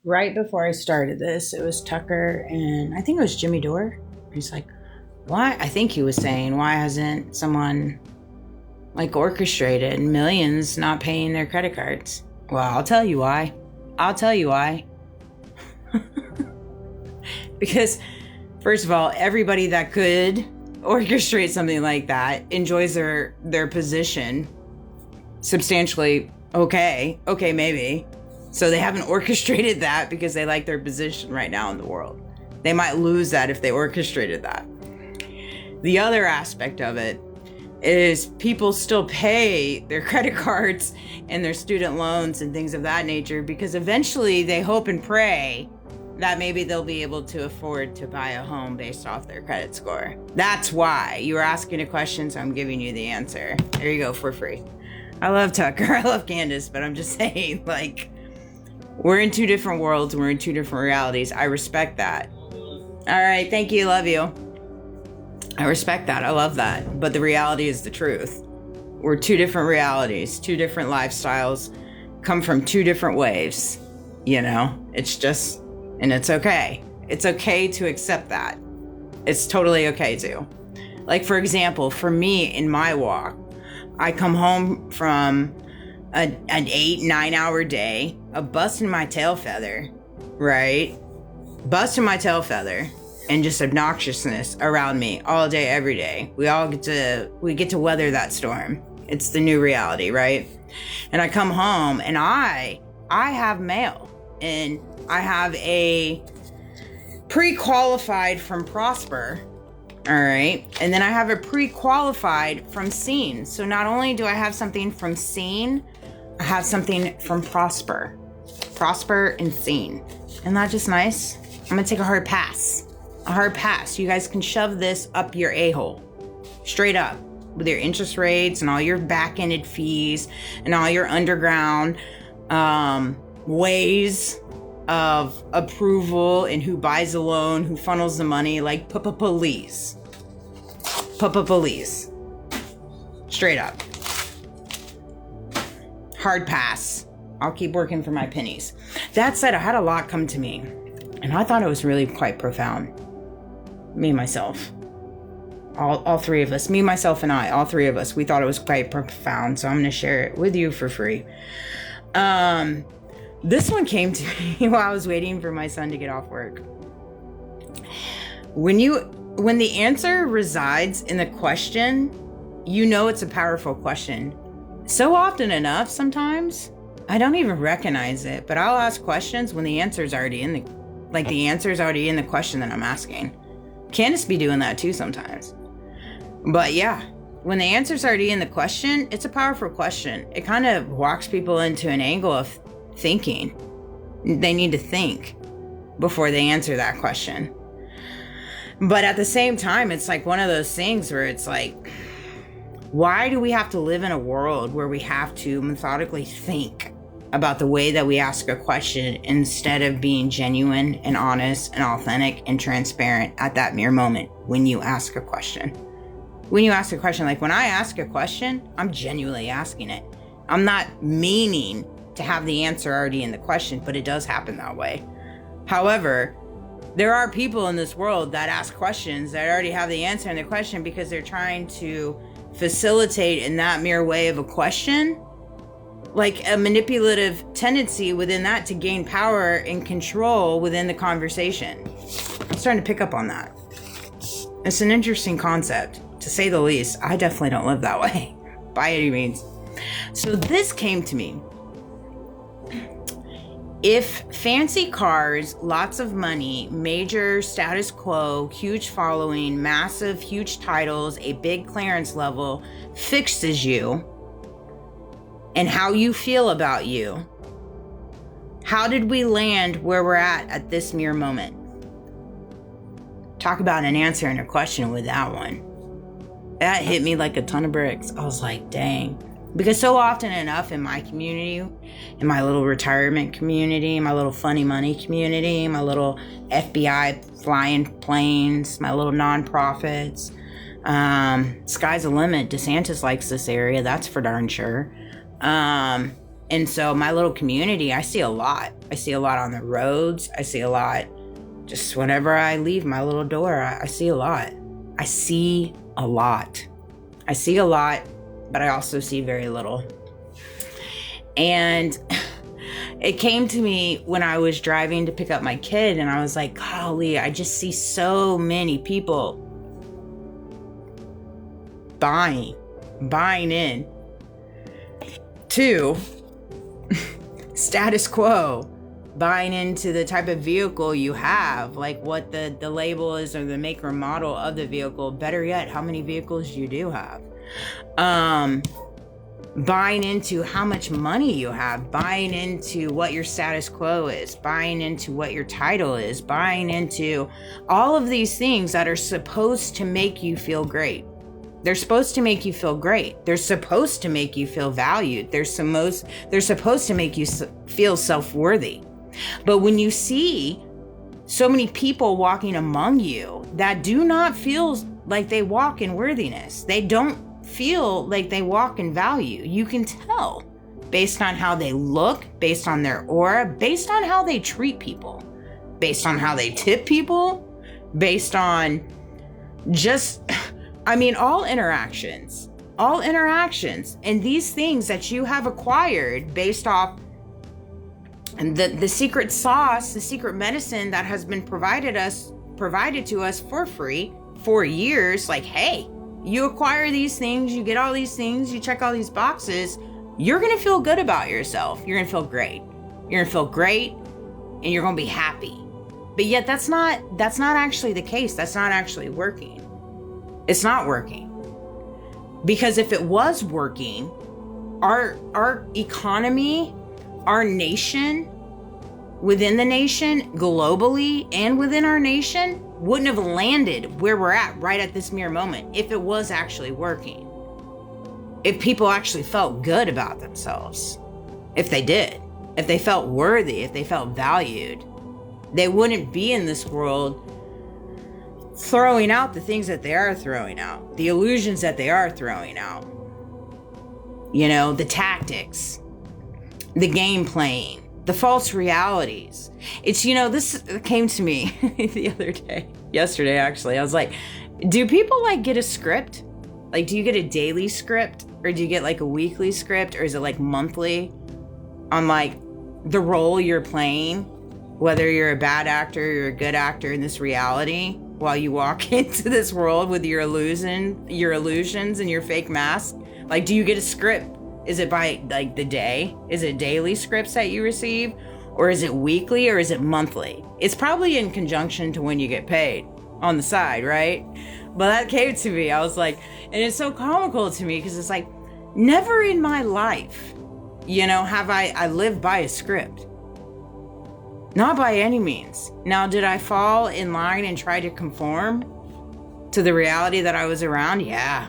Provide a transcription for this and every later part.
right before I started this, it was Tucker and I think it was Jimmy Dore. He's like, why? I think he was saying, why hasn't someone like orchestrated millions not paying their credit cards? Well, I'll tell you why. I'll tell you why. Because, first of all, everybody that could orchestrate something like that enjoys their position substantially okay, maybe. So they haven't orchestrated that because they like their position right now in the world. They might lose that if they orchestrated that. The other aspect of it is people still pay their credit cards and their student loans and things of that nature because eventually they hope and pray that maybe they'll be able to afford to buy a home based off their credit score. That's why you were asking a question, so I'm giving you the answer. There you go, for free. I love Tucker, I love Candace, but I'm just saying, like, we're in two different worlds, we're in two different realities. I respect that. All right, thank you, love you. I respect that, I love that, but the reality is the truth. We're two different realities, two different lifestyles, come from two different waves, you know? It's just, and it's okay. It's okay to accept that. It's totally okay to. Like, for example, for me in my walk, I come home from an 8-9 hour day of busting my tail feather, right? Busting my tail feather and just obnoxiousness around me all day, every day. We get to weather that storm. It's the new reality, right? And I come home and I have mail and I have a pre-qualified from Prosper. All right. And then I have a pre-qualified from Scene. So not only do I have something from Scene, I have something from Prosper. Prosper and Scene. Isn't that just nice? I'm going to take a hard pass. A hard pass. You guys can shove this up your a-hole. Straight up. With your interest rates and all your back-ended fees and all your underground ways of approval and who buys the loan, who funnels the money, like police. Police. Straight up. Hard pass. I'll keep working for my pennies. That said, I had a lot come to me, and I thought it was really quite profound. Me and myself. All three of us. Me, myself, and I. All three of us. We thought it was quite profound, so I'm going to share it with you for free. This one came to me while I was waiting for my son to get off work. When the answer resides in the question, you know it's a powerful question. So often enough, sometimes, I don't even recognize it, but I'll ask questions when the answer's already in the question that I'm asking. Candace be doing that too sometimes. But yeah, when the answer's already in the question, it's a powerful question. It kind of walks people into an angle of thinking. They need to think before they answer that question. But at the same time, it's like one of those things where it's like, why do we have to live in a world where we have to methodically think about the way that we ask a question instead of being genuine and honest and authentic and transparent at that mere moment when you ask a question? When you ask a question, like when I ask a question, I'm genuinely asking it. I'm not meaning to have the answer already in the question, but it does happen that way. However, there are people in this world that ask questions that already have the answer in the question because they're trying to facilitate in that mere way of a question, like a manipulative tendency within that to gain power and control within the conversation. I'm starting to pick up on that. It's an interesting concept, to say the least. I definitely don't live that way by any means. So this came to me. If fancy cars, lots of money, major status quo, huge following, massive, huge titles, a big clearance level fixes you and how you feel about you, how did we land where we're at this mere moment? Talk about an answer and a question with that one. That hit me like a ton of bricks. I was like, dang. Because so often enough in my community, in my little retirement community, my little funny money community, my little FBI flying planes, my little nonprofits, sky's the limit. DeSantis likes this area, that's for darn sure. And so my little community, I see a lot. I see a lot on the roads. I see a lot just whenever I leave my little door. I see a lot. I see a lot. I see a lot, but I also see very little. And it came to me when I was driving to pick up my kid, and I was like, golly, I just see so many people buying in. 2, status quo, buying into the type of vehicle you have, like what the label is or the make or model of the vehicle. Better yet, how many vehicles you do have. Buying into how much money you have, buying into what your status quo is, buying into what your title is, buying into all of these things that are supposed to make you feel great. They're supposed to make you feel great. They're supposed to make you feel valued. They're supposed to make you feel self-worthy. But when you see so many people walking among you that do not feel like they walk in worthiness, they don't feel like they walk in value. You can tell based on how they look, based on their aura, based on how they treat people, based on how they tip people, based on just, all interactions, and these things that you have acquired based off and the secret sauce, the secret medicine that has been provided to us for free for years. Like, hey, you acquire these things, you get all these things, you check all these boxes, you're going to feel good about yourself. You're going to feel great. You're going to feel great, and you're going to be happy. But yet that's not actually the case. That's not actually working. It's not working. Because if it was working, our economy, our nation, within the nation, globally, and within our nation, wouldn't have landed where we're at right at this mere moment if it was actually working. If people actually felt good about themselves. If they did. If they felt worthy. If they felt valued. They wouldn't be in this world throwing out the things that they are throwing out. The illusions that they are throwing out. The tactics. The game playing. The false realities. It's, this came to me yesterday actually. I was like, do people get a script? Like, do you get a daily script, or do you get a weekly script, or is it monthly on the role you're playing, whether you're a bad actor or you're a good actor in this reality while you walk into this world with your illusions and your fake mask? Do you get a script? Is it by the day? Is it daily scripts that you receive? Or is it weekly, or is it monthly? It's probably in conjunction to when you get paid on the side, right? But that came to me. I was like, and it's so comical to me because it's never in my life, have I lived by a script. Not by any means. Now, did I fall in line and try to conform to the reality that I was around? Yeah.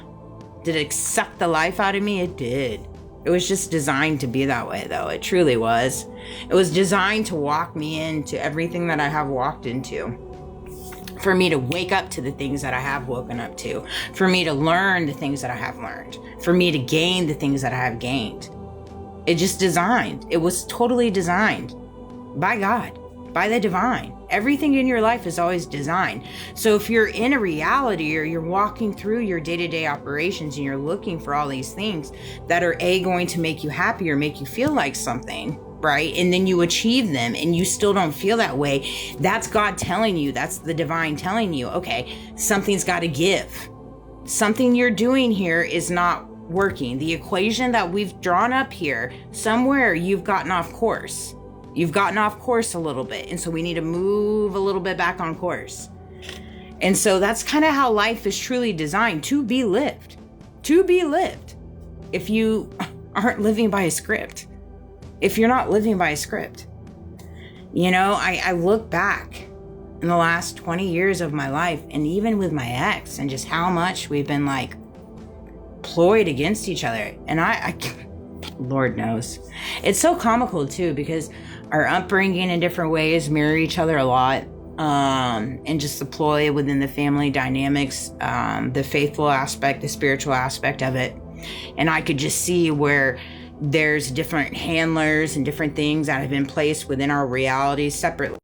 Did it suck the life out of me? It did. It was just designed to be that way, though. It truly was. It was designed to walk me into everything that I have walked into. For me to wake up to the things that I have woken up to. For me to learn the things that I have learned. For me to gain the things that I have gained. It just designed. It was totally designed by God, by the divine. Everything in your life is always designed. So if you're in a reality, or you're walking through your day-to-day operations and you're looking for all these things that are going to make you happy or make you feel like something, right? And then you achieve them and you still don't feel that way. That's God telling you, that's the divine telling you, okay, something's got to give. Something you're doing here is not working. The equation that we've drawn up here, somewhere you've gotten off course. You've gotten off course a little bit. And so we need to move a little bit back on course. And so that's kind of how life is truly designed, to be lived. To be lived. If you aren't living by a script. If you're not living by a script. I look back in the last 20 years of my life, and even with my ex, and just how much we've been ployed against each other. And I Lord knows. It's so comical too, because our upbringing in different ways mirror each other a lot. And just the ploy within the family dynamics, the faithful aspect, the spiritual aspect of it. And I could just see where, there's different handlers and different things that have been placed within our reality separately